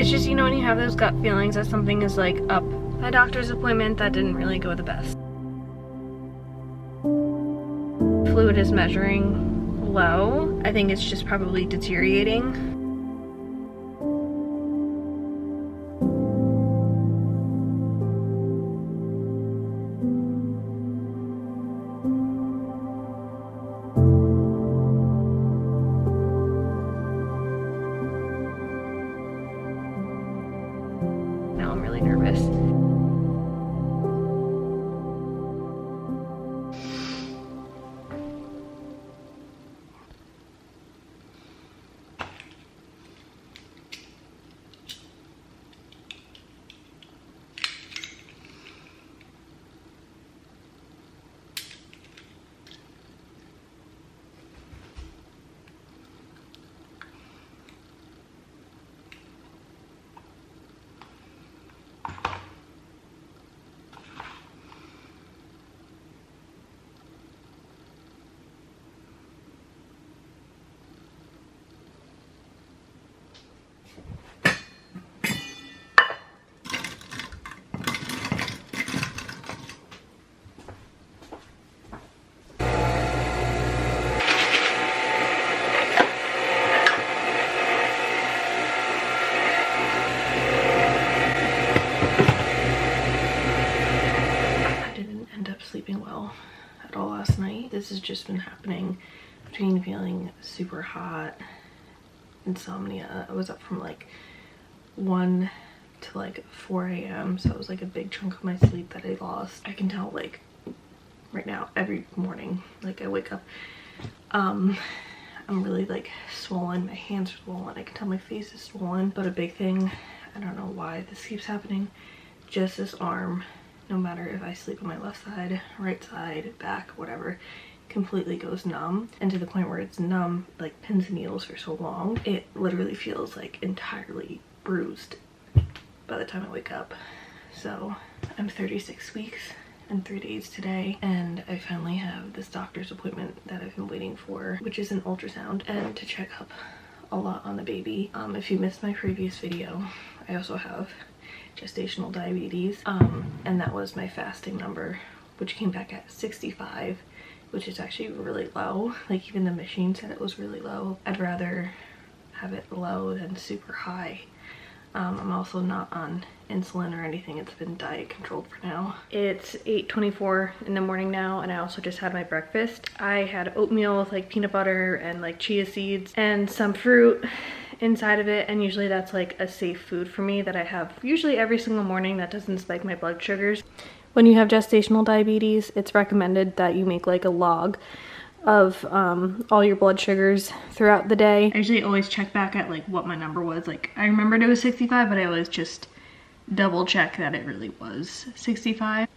It's just, you know, when you have those gut feelings that something is like up. My doctor's appointment, that didn't really go the best. Fluid is measuring low. I think it's just probably deteriorating. Now I'm really nervous. Sleeping well at all last night. This has just been happening between feeling super hot, insomnia. I was up from like 1 to like 4 a.m. so it was like a big chunk of my sleep that I lost. I can tell like right now every morning, like I wake up, I'm really like swollen. My hands are swollen. I can tell my face is swollen. But a big thing, I don't know why this keeps happening, just this arm, no matter if I sleep on my left side, right side, back, whatever, completely goes numb, and to the point where it's numb like pins and needles for so long, it literally feels like entirely bruised by the time I wake up. So I'm 36 weeks and 3 days today, and I finally have this doctor's appointment that I've been waiting for, which is an ultrasound and to check up a lot on the baby. If you missed my previous video, I also have gestational diabetes, and that was my fasting number, which came back at 65, which is actually really low. Like even the machine said it was really low. I'd rather have it low than super high. I'm also not on insulin or anything. It's been diet controlled for now. It's 8:24 in the morning now, and I also just had my breakfast. I had oatmeal with like peanut butter and like chia seeds and some fruit inside of it, and usually that's like a safe food for me that I have usually every single morning that doesn't spike my blood sugars. When you have gestational diabetes, it's recommended that you make like a log of all your blood sugars throughout the day. I usually always check back at like what my number was. Like I remembered it was 65, but I always just double check that it really was 65.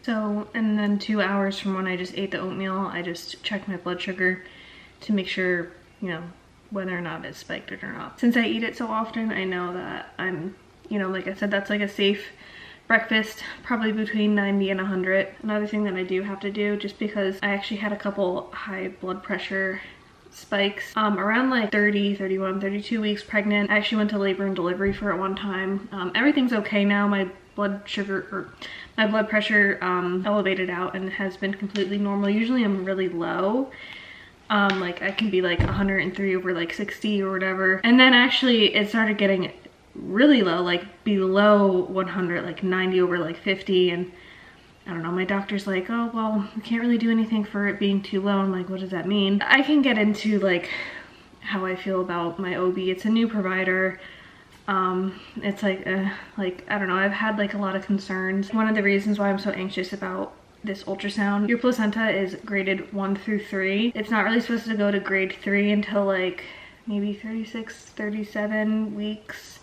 So, and then 2 hours from when I just ate the oatmeal, I just checked my blood sugar to make sure, you know, whether or not it spiked it or not. Since I eat it so often, I know that I'm, you know, like I said, that's like a safe breakfast, probably between 90 and 100. Another thing that I do have to do, just because I actually had a couple high blood pressure spikes around like 30, 31, 32 weeks pregnant. I actually went to labor and delivery for it one time. Everything's okay now. My blood sugar or my blood pressure elevated out and has been completely normal. Usually I'm really low. Like I can be like 103 over like 60 or whatever. And then actually it started getting really low, like below 100, like 90 over like 50. And I don't know, my doctor's like, oh, well, we can't really do anything for it being too low. I'm like, what does that mean? I can get into like how I feel about my OB. It's a new provider. It's like, I don't know, I've had like a lot of concerns. One of the reasons why I'm so anxious about this ultrasound, your placenta is graded 1 through 3. It's not really supposed to go to grade 3 until like maybe 36, 37 weeks.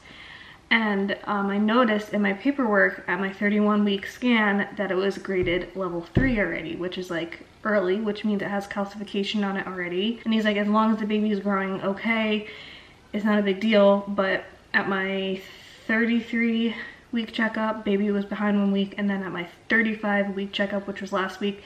And I noticed in my paperwork at my 31-week scan that it was graded level 3 already, which is like early, which means it has calcification on it already. And he's like, as long as the baby is growing okay, it's not a big deal. But at my 33-week checkup, baby was behind 1 week, and then at my 35-week checkup, which was last week,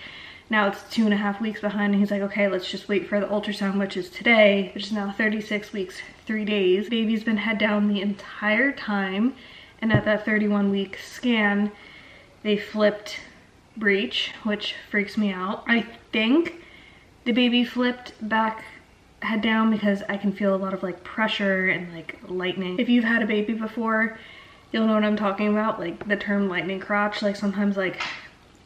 Now it's 2.5 weeks behind, and he's like, okay, let's just wait for the ultrasound, which is today, which is now 36 weeks, 3 days. Baby's been head down the entire time, and at that 31-week scan, they flipped breech, which freaks me out. I think the baby flipped back head down because I can feel a lot of like pressure and like lightning. If you've had a baby before, you'll know what I'm talking about, like the term lightning crotch. Like sometimes like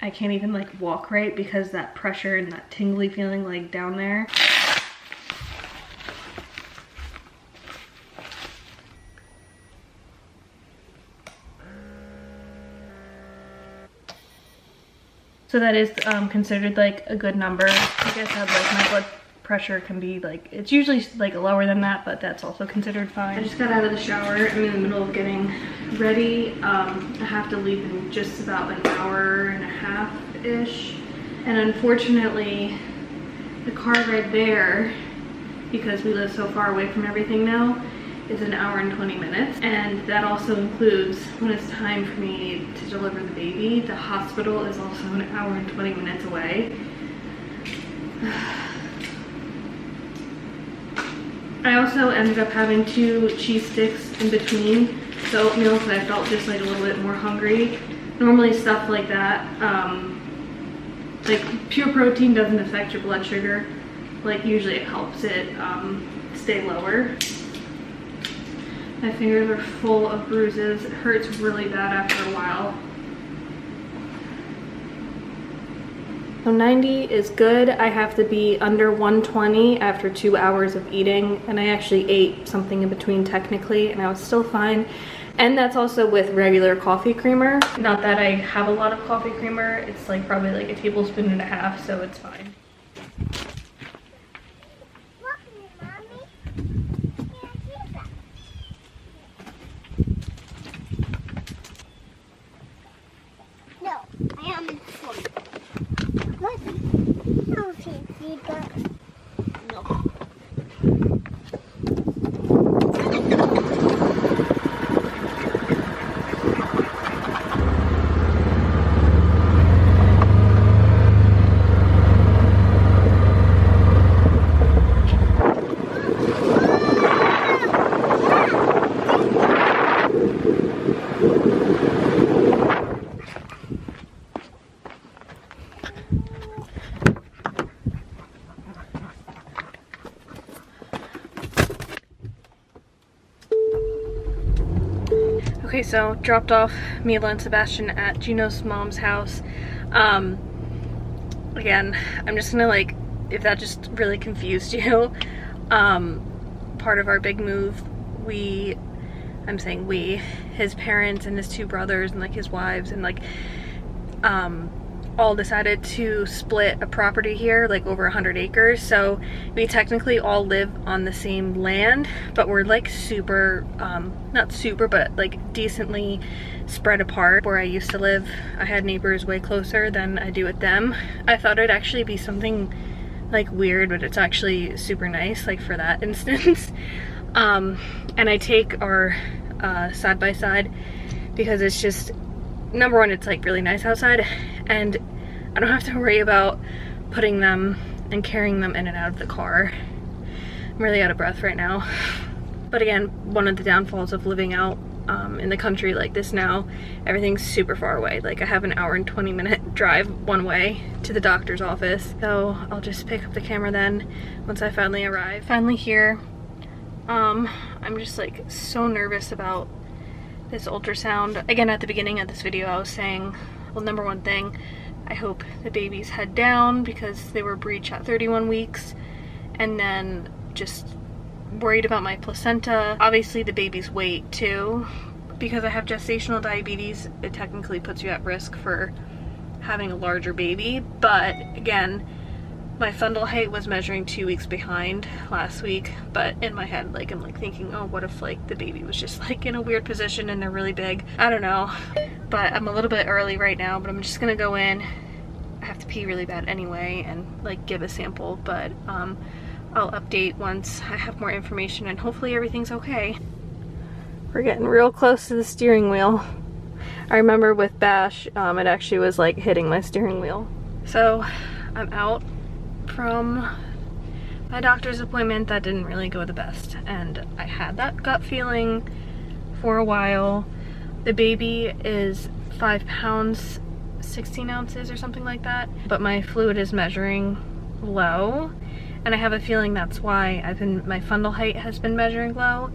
I can't even like walk right because that pressure and that tingly feeling like down there. So that is considered like a good number. Like I said, like my blood pressure can be like, it's usually like lower than that, but that's also considered fine. I just got out of the shower. I'm in the middle of getting ready. I have to leave in just about an hour and a half-ish. And unfortunately, the car ride there, because we live so far away from everything now, is an hour and 20 minutes. And that also includes when it's time for me to deliver the baby. The hospital is also an hour and 20 minutes away. I also ended up having 2 cheese sticks in between the oatmeal because I felt just like a little bit more hungry. Normally stuff like that, like pure protein doesn't affect your blood sugar. Like usually it helps it stay lower. My fingers are full of bruises. It hurts really bad after a while. So 90 is good. I have to be under 120 after 2 hours of eating, and I actually ate something in between technically, and I was still fine. And that's also with regular coffee creamer. Not that I have a lot of coffee creamer. It's like probably like a tablespoon and a half, so it's fine. No, I am in swim. What? No, fancy, but no. Okay, so dropped off Mila and Sebastian at Gino's mom's house. Again, I'm just gonna like, if that just really confused you, part of our big move, I'm saying we, his parents and his 2 brothers and like his wives and like, all decided to split a property here, like over 100 acres. So we technically all live on the same land, but we're like super, not super, but like decently spread apart. Where I used to live, I had neighbors way closer than I do with them. I thought it'd actually be something like weird, but it's actually super nice, like for that instance. And I take our side by side because it's just, number one, it's like really nice outside, and I don't have to worry about putting them and carrying them in and out of the car. I'm really out of breath right now. But again, one of the downfalls of living out in the country like this now, everything's super far away. Like I have an hour and 20 minute drive one way to the doctor's office. So I'll just pick up the camera then once I finally arrive. Finally here. I'm just like so nervous about this ultrasound. Again, at the beginning of this video, I was saying, well, number one thing, I hope the baby's head down because they were breech at 31 weeks, and then just worried about my placenta. Obviously the baby's weight too, because I have gestational diabetes. It technically puts you at risk for having a larger baby, but again, my fundal height was measuring 2 weeks behind last week, but in my head, like, I'm like thinking, oh, what if like the baby was just like in a weird position and they're really big? I don't know, but I'm a little bit early right now, but I'm just gonna go in. I have to pee really bad anyway and like give a sample, but I'll update once I have more information and hopefully everything's okay. We're getting real close to the steering wheel. I remember with Bash, it actually was like hitting my steering wheel. So I'm out from my doctor's appointment. That didn't really go the best, and I had that gut feeling for a while. The baby is 5 pounds 16 ounces or something like that, but my fluid is measuring low, and I have a feeling that's why my fundal height has been measuring low.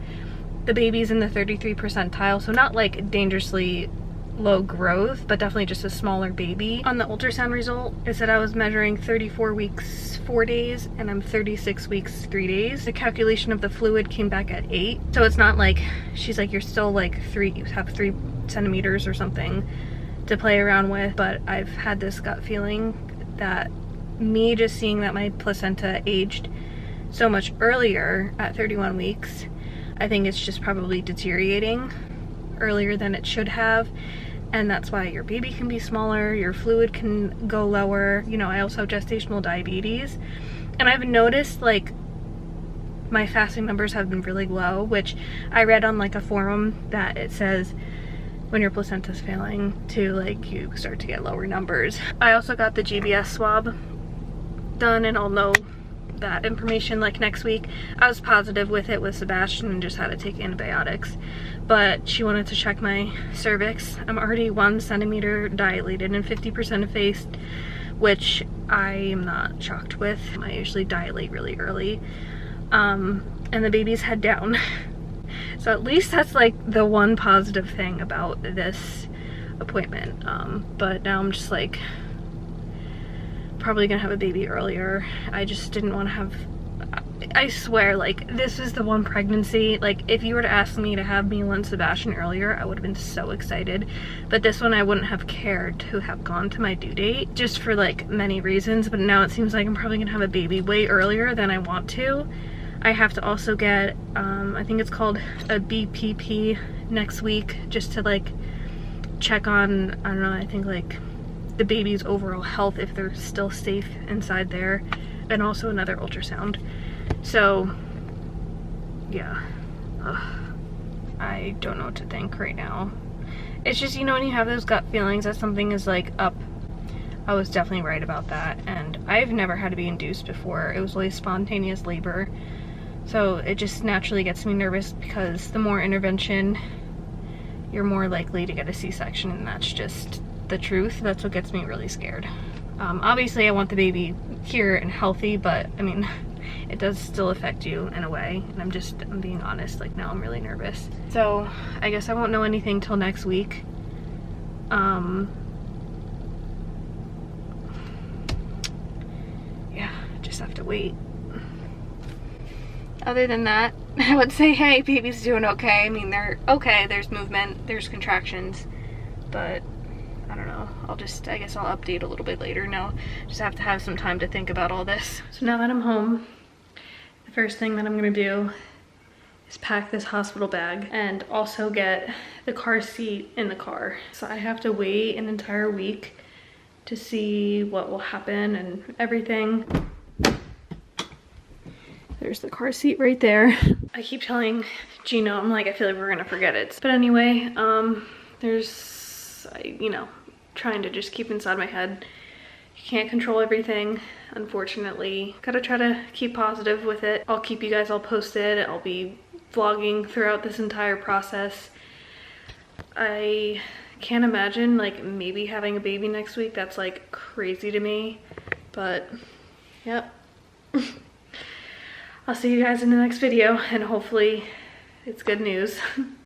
The baby's in the 33 percentile, so not like dangerously low growth, but definitely just a smaller baby. On the ultrasound result, it said I was measuring 34 weeks 4 days, and I'm 36 weeks 3 days. The calculation of the fluid came back at 8, so it's not like she's like, you're still like you have 3 centimeters or something to play around with. But I've had this gut feeling that me just seeing that my placenta aged so much earlier at 31 weeks, I think it's just probably deteriorating earlier than it should have, and that's why your baby can be smaller, your fluid can go lower. You know, I also have gestational diabetes, and I've noticed like my fasting numbers have been really low, which I read on like a forum that it says when your placenta's failing to like you start to get lower numbers. I also got the GBS swab done, and I'll know that information like next week. I was positive with it with Sebastian and just had to take antibiotics, but she wanted to check my cervix. I'm already 1 centimeter dilated and 50% effaced, which I am not shocked with. I usually dilate really early, and the baby's head down. So at least that's like the one positive thing about this appointment. But now I'm just like probably gonna have a baby earlier. I just didn't want to have, I swear, like this is the one pregnancy, like if you were to ask me to have Mila and Sebastian earlier, I would have been so excited, but this one I wouldn't have cared to have gone to my due date, just for like many reasons. But now it seems like I'm probably gonna have a baby way earlier than I want to. I have to also get I think it's called a BPP next week, just to like check on, I don't know, I think like the baby's overall health, if they're still safe inside there, and also another ultrasound. So yeah, I don't know what to think right now. It's just, you know, when you have those gut feelings that something is like up, I was definitely right about that. And I've never had to be induced before. It was always spontaneous labor, so it just naturally gets me nervous, because the more intervention, you're more likely to get a C-section, and that's just the truth. That's what gets me really scared. Obviously I want the baby here and healthy, but I mean, it does still affect you in a way, and I'm being honest, like now I'm really nervous. So I guess I won't know anything till next week. Yeah, just have to wait. Other than that, I would say, hey, baby's doing okay. I mean, they're okay, there's movement, there's contractions, but I don't know, I guess I'll update a little bit later. Now just have to have some time to think about all this. So now that I'm home, the first thing that I'm gonna do is pack this hospital bag and also get the car seat in the car. So I have to wait an entire week to see what will happen and everything. There's the car seat right there. I keep telling Gino, I'm like, I feel like we're gonna forget it. But anyway, you know, trying to just keep inside my head. You can't control everything, unfortunately. Gotta try to keep positive with it. I'll keep you guys all posted. I'll be vlogging throughout this entire process. I can't imagine like maybe having a baby next week. That's like crazy to me, but yep. I'll see you guys in the next video, and hopefully it's good news.